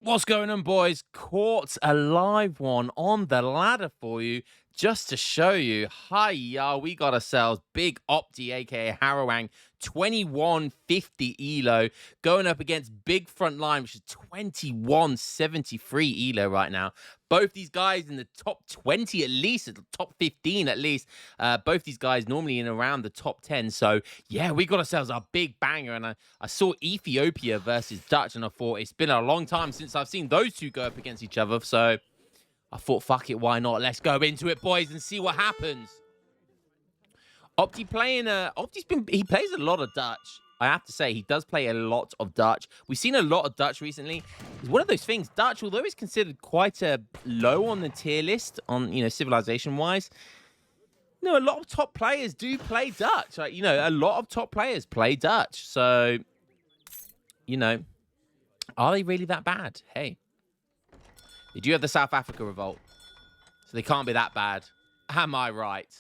What's going on, boys? Caught a live one on the ladder for you just to show you. Hiya, we got ourselves Big Opti, aka Harrowang, 2150 elo, going up against Big Frontline, which is 2173 elo right now. Both these guys in the top 20 at least, the top 15 at least. Both these guys normally in around the top 10. So, yeah, we got ourselves a big banger. And I saw Ethiopia versus Dutch, and I thought it's been a long time since I've seen those two go up against each other. So, I thought, fuck it, why not? Let's go into it, boys, and see what happens. Opti playing, he plays a lot of Dutch. I have to say, he does play a lot of Dutch. We've seen a lot of Dutch recently. It's one of those things, Dutch, although it's considered quite a low on the tier list, on, civilization-wise, a lot of top players do play Dutch. Like, a lot of top players play Dutch. So, are they really that bad? Hey. They do have the South Africa revolt, so they can't be that bad. Am I right?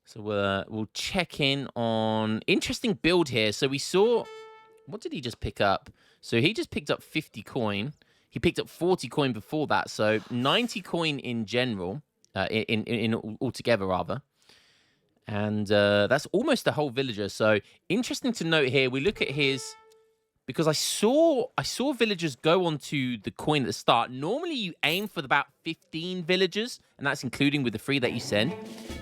So we'll check in on interesting build here. So we saw, what did he just pick up? So he just picked up 50 coin. He picked up 40 coin before that. So 90 coin in general, in altogether rather. And that's almost the whole villager. So interesting to note here. We look at his, because I saw villagers go onto the coin at the start. Normally you aim for about 15 villagers, and that's including with the 3 that you send.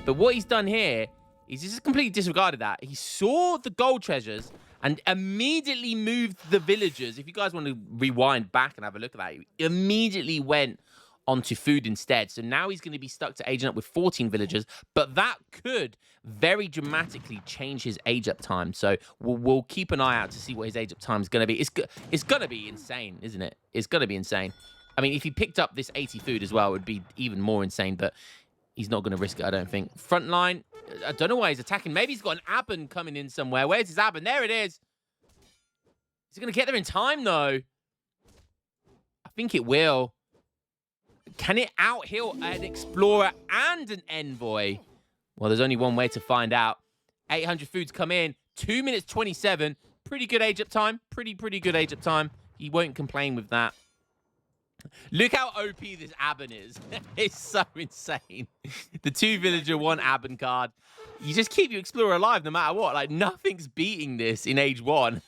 But what he's done here is he's just completely disregarded that. He saw the gold treasures and immediately moved the villagers. If you guys want to rewind back and have a look at that, he immediately went onto food instead. So now he's going to be stuck to aging up with 14 villagers, but that could very dramatically change his age up time. So we'll keep an eye out to see what his age up time is going to be. It's going to be insane, isn't it? It's going to be insane. I mean, if he picked up this 80 food as well, it would be even more insane, but he's not going to risk it, I don't think. Frontline, I don't know why he's attacking. Maybe he's got an Aben coming in somewhere. Where's his Aben? There it is. Is he going to get there in time, though? I think it will. Can it outhill an Explorer and an Envoy? Well, there's only one way to find out. 800 foods come in. 2 minutes 27. Pretty good age up time. Pretty good age up time. He won't complain with that. Look how OP this Aben is. It's so insane. The 2 villager, 1 Aben card. You just keep your Explorer alive no matter what. Like, nothing's beating this in age 1.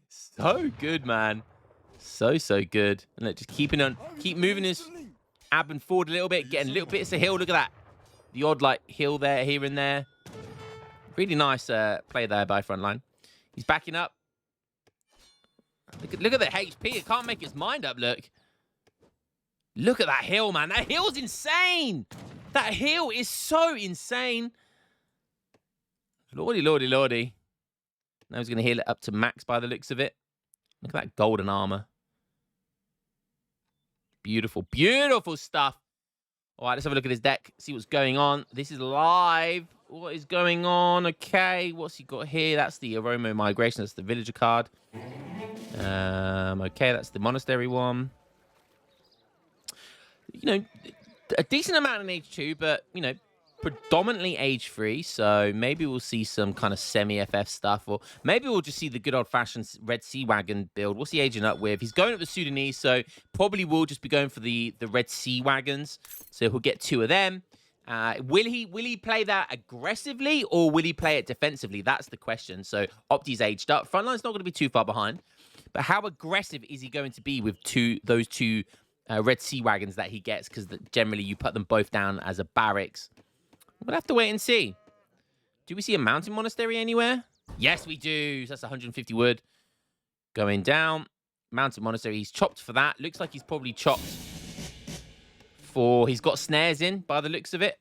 So good, man. So good. And look, just keep moving his Aben forward a little bit, getting little bits of hill. Look at that. The odd, like, hill there, here and there. Really nice play there by Frontline. He's backing up. Look at the HP. It can't make its mind up, look. Look at that hill, man. That hill's insane. That hill is so insane. Lordy. Now he's going to heal it up to max by the looks of it. Look at that golden armor. Beautiful stuff. All right, let's have a look at his deck. See what's going on. This is live. What is going on? Okay, what's he got here? That's the Aroma Migration. That's the Villager card. Okay, that's the Monastery one. A decent amount in age 2, but, predominantly age 3. So maybe we'll see some kind of semi-FF stuff, or maybe we'll just see the good old-fashioned Red Sea Wagon build. What's he aging up with? He's going up the Sudanese, so probably will just be going for the Red Sea Wagons. So he'll get 2 of them. Will he play that aggressively, or will he play it defensively? That's the question. So Opti's aged up. Frontline's not going to be too far behind. But how aggressive is he going to be with those two Red Sea Wagons that he gets? Because generally you put them both down as a barracks. We'll have to wait and see. Do we see a mountain monastery anywhere? Yes, we do. So that's 150 wood going down. Mountain monastery. He's chopped for that. Looks like he's probably chopped for... He's got snares in by the looks of it.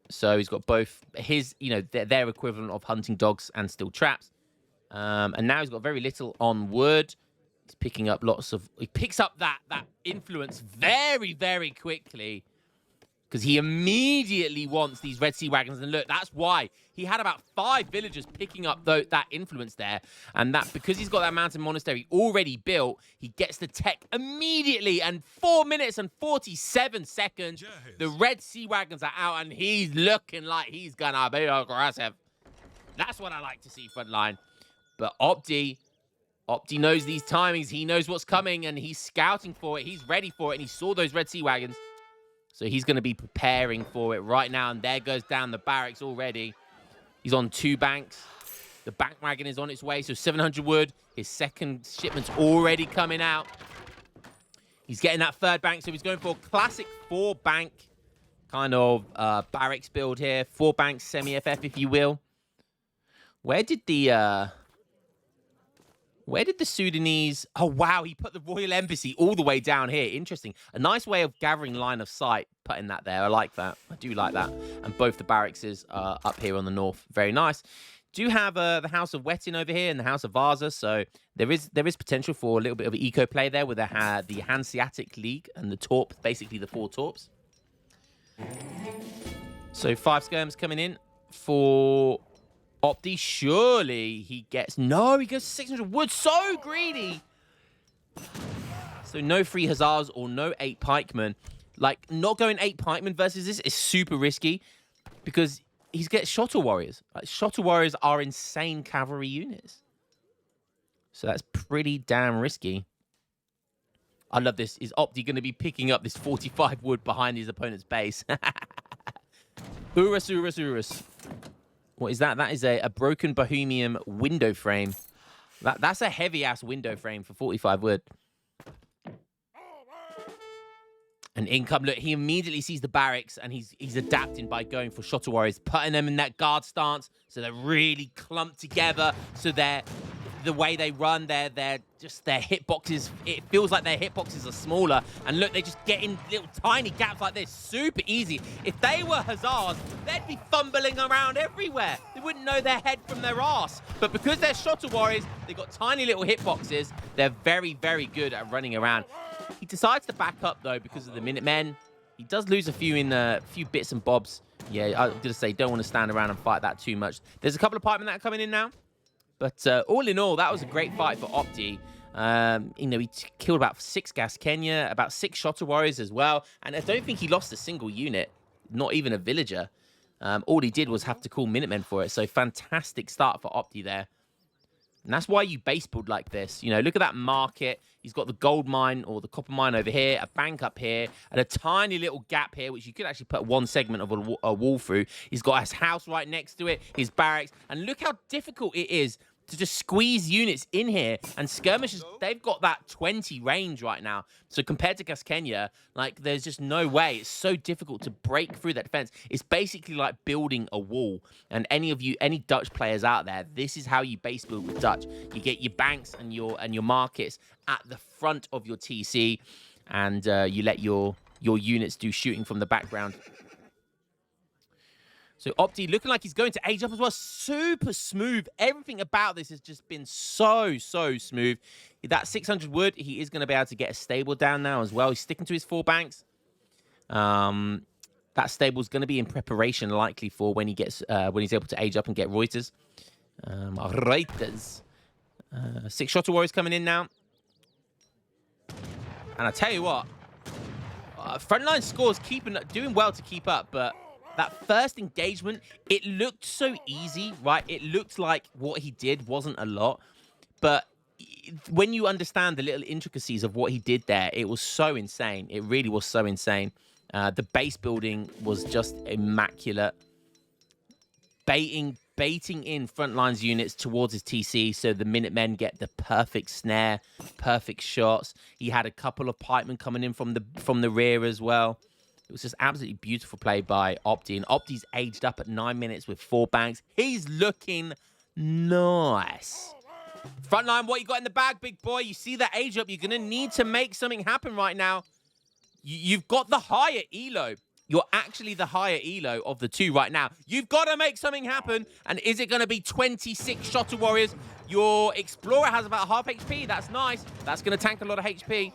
So he's got both his, their equivalent of hunting dogs and steel traps. And now he's got very little on wood. He's picking up lots of... He picks up that influence very quickly. Because he immediately wants these Red Sea Wagons. And look, that's why. He had about 5 villagers picking up that influence there. And that because he's got that mountain monastery already built, he gets the tech immediately. And 4 minutes and 47 seconds, the Red Sea Wagons are out. And he's looking like he's going to be aggressive. That's what I like to see, Frontline. But Opti, Opti knows these timings. He knows what's coming, and he's scouting for it. He's ready for it, and he saw those red sea wagons. So he's going to be preparing for it right now, and there goes down the barracks already. He's on 2 banks. The bank wagon is on its way, so 700 wood. His second shipment's already coming out. He's getting that 3rd bank, so he's going for a classic 4-bank kind of barracks build here. 4 banks, semi-FF, if you will. Where did the Sudanese... Oh, wow, he put the Royal Embassy all the way down here. Interesting. A nice way of gathering line of sight, putting that there. I like that. I do like that. And both the barracks are up here on the north. Very nice. Do have the House of Wettin over here and the House of Vaza, so there is potential for a little bit of eco play there with the Hanseatic League and the Torp, basically the 4 Torps. So 5 skirms coming in for Opti. Surely he gets... No, he goes 600 wood. So greedy. So no 3 Hussars or no 8 pikemen. Like, not going 8 pikemen versus this is super risky because... He's get Shotter Warriors. Like, Shotter Warriors are insane cavalry units. So that's pretty damn risky. I love this. Is Opti going to be picking up this 45 wood behind his opponent's base? Urus, Urus, Urus. What is that? That is a broken Bohemian window frame. That's a heavy-ass window frame for 45 wood. And income, look, he immediately sees the barracks and he's adapting by going for Shotter Warriors, putting them in that guard stance so they're really clumped together. So the way they run, their hitboxes, it feels like their hitboxes are smaller. And look, they just get in little tiny gaps like this, super easy. If they were Hussars, they'd be fumbling around everywhere. They wouldn't know their head from their ass. But because they're Shotter Warriors, they've got tiny little hitboxes. They're very, very good at running around. He decides to back up, though, because of the Minutemen. He does lose a few bits and bobs. Yeah, I was going to say, don't want to stand around and fight that too much. There's a couple of pikemen that are coming in now. But all in all, that was a great fight for Opti. He killed about 6 Gas Kenya, about 6 Shotter Warriors as well. And I don't think he lost a single unit, not even a villager. All he did was have to call Minutemen for it. So fantastic start for Opti there. And that's why you base build like this. You know, look at that market. He's got the gold mine or the copper mine over here, a bank up here, and a tiny little gap here, which you could actually put one segment of a wall through. He's got his house right next to it, his barracks. And look how difficult it is to just squeeze units in here. And skirmishers, they've got that 20 range right now. So compared to Gaskenya, like, there's just no way. It's so difficult to break through that defense. It's basically like building a wall. And any Dutch players out there, this is how you base build with Dutch. You get your banks and your markets at the front of your TC, and you let your units do shooting from the background. So Opti looking like he's going to age up as well. Super smooth. Everything about this has just been so smooth. That 600 wood, he is going to be able to get a stable down now as well. He's sticking to his 4 banks. That stable is going to be in preparation likely for when he gets when he's able to age up and get Reuters. Reuters. 6 Shotter Warriors coming in now. And I tell you what, frontline scores doing well to keep up, but that first engagement, it looked so easy, right? It looked like what he did wasn't a lot. But when you understand the little intricacies of what he did there, it was so insane. It really was so insane. The base building was just immaculate. Baiting in frontlines units towards his TC so the Minutemen get the perfect snare, perfect shots. He had a couple of pikemen coming in from the rear as well. It was just absolutely beautiful play by Opti. And Opti's aged up at 9 minutes with 4 banks. He's looking nice. Frontline, what you got in the bag, big boy? You see that age up. You're going to need to make something happen right now. You've got the higher elo. You're actually the higher elo of the 2 right now. You've got to make something happen. And is it going to be 26 Shotter Warriors? Your Explorer has about half HP. That's nice. That's going to tank a lot of HP.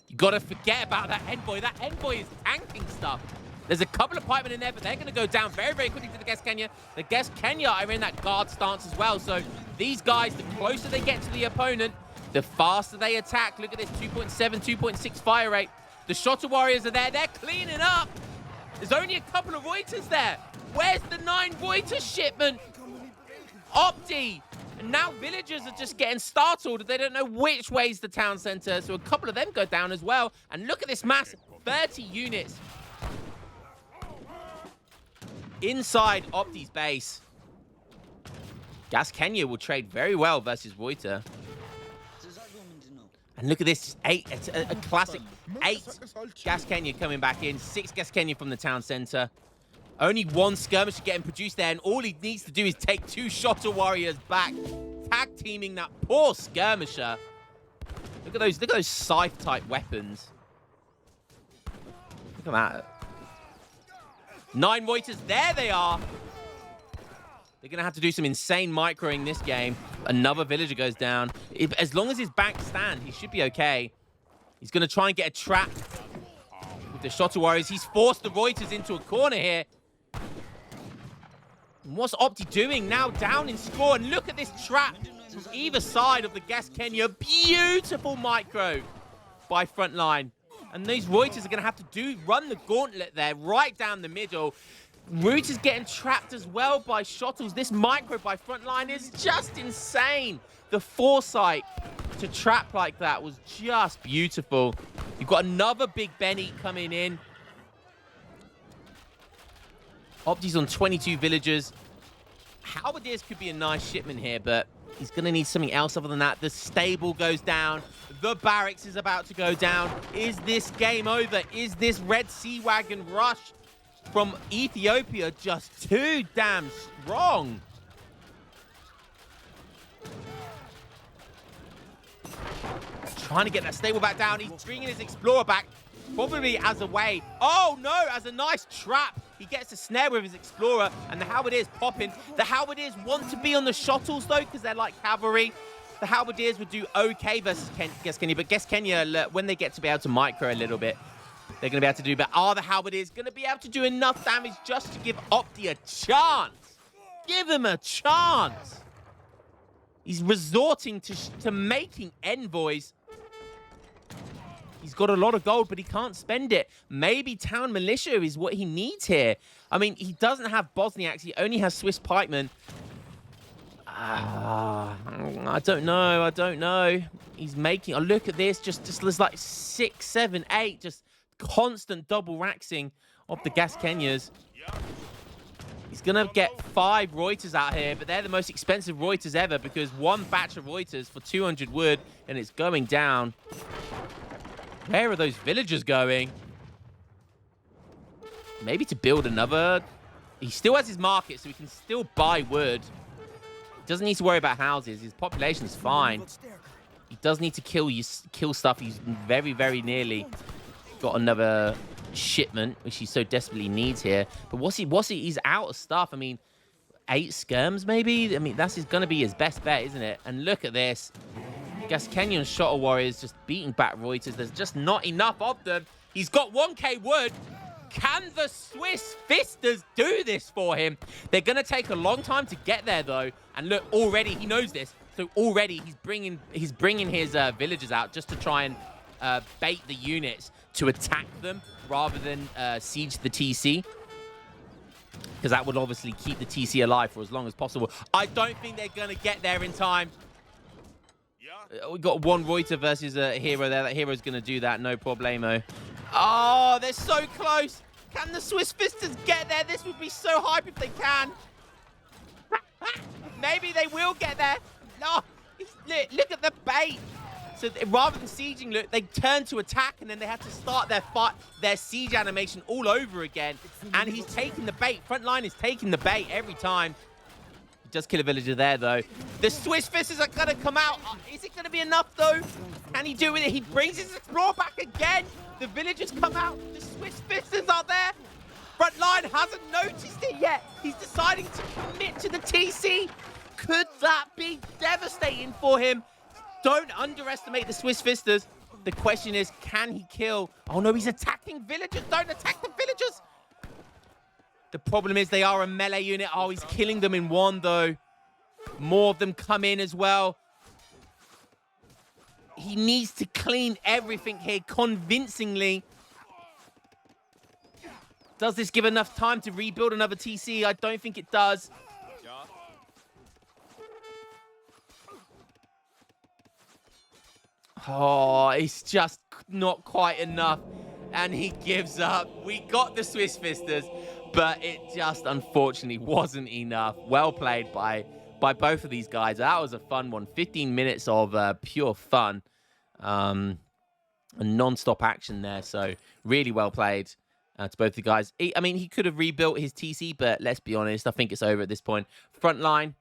You got to forget about that Envoy. That Envoy is tanking stuff. There's a couple of pikemen in there, but they're going to go down very, very quickly to the Gaskenya. The Gaskenya are in that guard stance as well. So these guys, the closer they get to the opponent, the faster they attack. Look at this, 2.7, 2.6 fire rate. The Shotter Warriors are there. They're cleaning up. There's only a couple of Reuters there. Where's the 9 Reuters shipment? Opti And now villagers are just getting startled. They don't know which way's the town center. So a couple of them go down as well. And look at this mass, 30 units inside Opti's base. Gas Kenya will trade very well versus Reuter. And look at this, it's a classic 8 Gas Kenya coming back in, 6 Gas Kenya from the town center. Only 1 skirmisher getting produced there, and all he needs to do is take 2 Shotter Warriors back, tag teaming that poor skirmisher. Look at those scythe-type weapons. Look at that. 9 Reuters, there they are. They're going to have to do some insane microing this game. Another villager goes down. As long as his back stand, he should be okay. He's going to try and get a trap with the Shotter Warriors. He's forced the Reuters into a corner here. And what's Opti doing now? Down in score. And look at this trap from either side of the Gas Kenya. Beautiful micro by Frontline. And these Reuters are going to have to run the gauntlet there right down the middle. Root is getting trapped as well by Shottles. This micro by Frontline is just insane. The foresight to trap like that was just beautiful. You've got another big Benny coming in. Opti's on 22 villagers. Halberdiers could be a nice shipment here, but he's going to need something else other than that. The stable goes down. The barracks is about to go down. Is this game over? Is this Red Sea Wagon rush from Ethiopia just too damn strong? Trying to get that stable back down. He's bringing his Explorer back, probably as a way. Oh, no, as a nice trap. He gets a snare with his Explorer, and the Halberdiers popping. The Halberdiers want to be on the Shottles, though, because they're like cavalry. The Halberdiers would do okay versus Gas Kenya, but Gas Kenya, when they get to be able to micro a little bit, they're going to be able to do, but are the Halberdiers going to be able to do enough damage just to give Opti a chance? Give him a chance. He's resorting to making envoys. He's got a lot of gold, but he can't spend it. Maybe Town Militia is what he needs here. I mean, he doesn't have Bosniaks. He only has Swiss pikemen. I don't know. He's making, look at this. Just there's like 6, 7, 8, just constant double raxing of the Gas Kenyas. He's going to get 5 Reuters out here, but they're the most expensive Reuters ever because 1 batch of Reuters for 200 wood, and it's going down. Where are those villagers going? Maybe to build another. He still has his market, so he can still buy wood. He doesn't need to worry about houses. His population's fine. He does need to kill stuff. He's very, very nearly got another shipment, which he so desperately needs here. But he's out of stuff. I mean, 8 skirms maybe? I mean, that's going to be his best bet, isn't it? And look at this. Gas Kenyan Shotter Warriors just beating back Reuters. There's just not enough of them. He's got 1k wood. Can the Swiss Fisters do this for him? They're going to take a long time to get there, though. And look, already, he knows this. So already, he's bringing his villagers out just to try and bait the units to attack them rather than siege the TC. Because that would obviously keep the TC alive for as long as possible. I don't think they're going to get there in time. We got 1 Reuter versus a hero there. That hero's going to do that, no problemo. Oh, they're so close. Can the Swiss Fisters get there? This would be so hype if they can. Maybe they will get there. No, look at the bait. So rather than sieging, look, they turn to attack, and then they have to start their siege animation all over again. And he's taking the bait. Frontline is taking the bait every time. Just kill a villager there, though. The Swiss Fisters are going to come out. Is it going to be enough, though? Can he do it? He brings his Explorer back again. The villagers come out. The Swiss Fisters are there. Frontline hasn't noticed it yet. He's deciding to commit to the TC. Could that be devastating for him? Don't underestimate the Swiss Fisters. The question is, can he kill? Oh, no, he's attacking villagers. Don't attack the villagers. The problem is they are a melee unit. Oh, he's killing them in 1, though. More of them come in as well. He needs to clean everything here convincingly. Does this give enough time to rebuild another TC? I don't think it does. Oh, it's just not quite enough. And he gives up. We got the Swiss Fisters, but it just unfortunately wasn't enough. Well played by both of these guys. That was a fun one. 15 minutes of pure fun. And non-stop action there. So really well played to both the guys. I mean, he could have rebuilt his TC, but let's be honest, I think it's over at this point. Front line,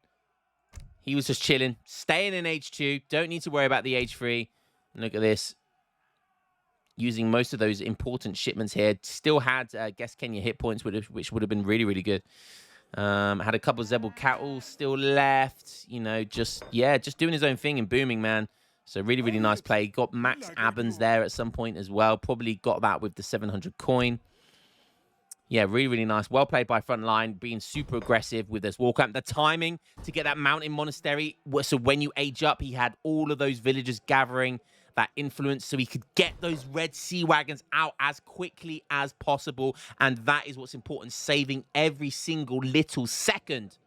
he was just chilling, staying in H2. Don't need to worry about the H3. Look at this. Using most of those important shipments here. Still had Guess Kenya hit points, which would have been really, really good. Had a couple of Zebel cattle still left. You know, just doing his own thing and booming, man. So really, really nice play. Got Max Abens there at some point as well. Probably got that with the 700 coin. Yeah, really, really nice. Well played by Frontline, being super aggressive with this walkout. The timing to get that mountain monastery. So when you age up, he had all of those villagers gathering that influence so he could get those red sea wagons out as quickly as possible. And that is what's important, saving every single little second.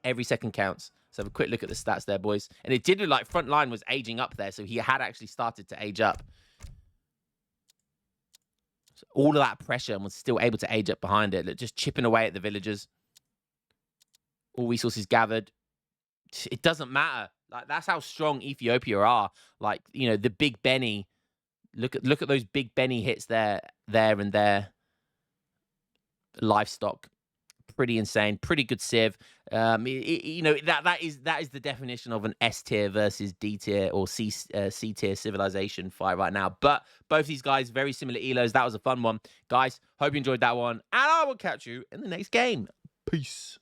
Every second counts. So have a quick look at the stats there, boys. And it did look like Frontline was aging up there, so he had actually started to age up. So all of that pressure and was still able to age up behind it. Look, just chipping away at the villagers. All resources gathered. It doesn't matter. Like, that's how strong Ethiopia are. Like, you know, the Big Benny. Look at those Big Benny hits there and there. Livestock. Pretty insane, pretty good civ. You know, that is the definition of an S tier versus D tier or C tier civilization fight right now. But both these guys, very similar elos. That was a fun one, guys. Hope you enjoyed that one, and I will catch you in the next game. Peace.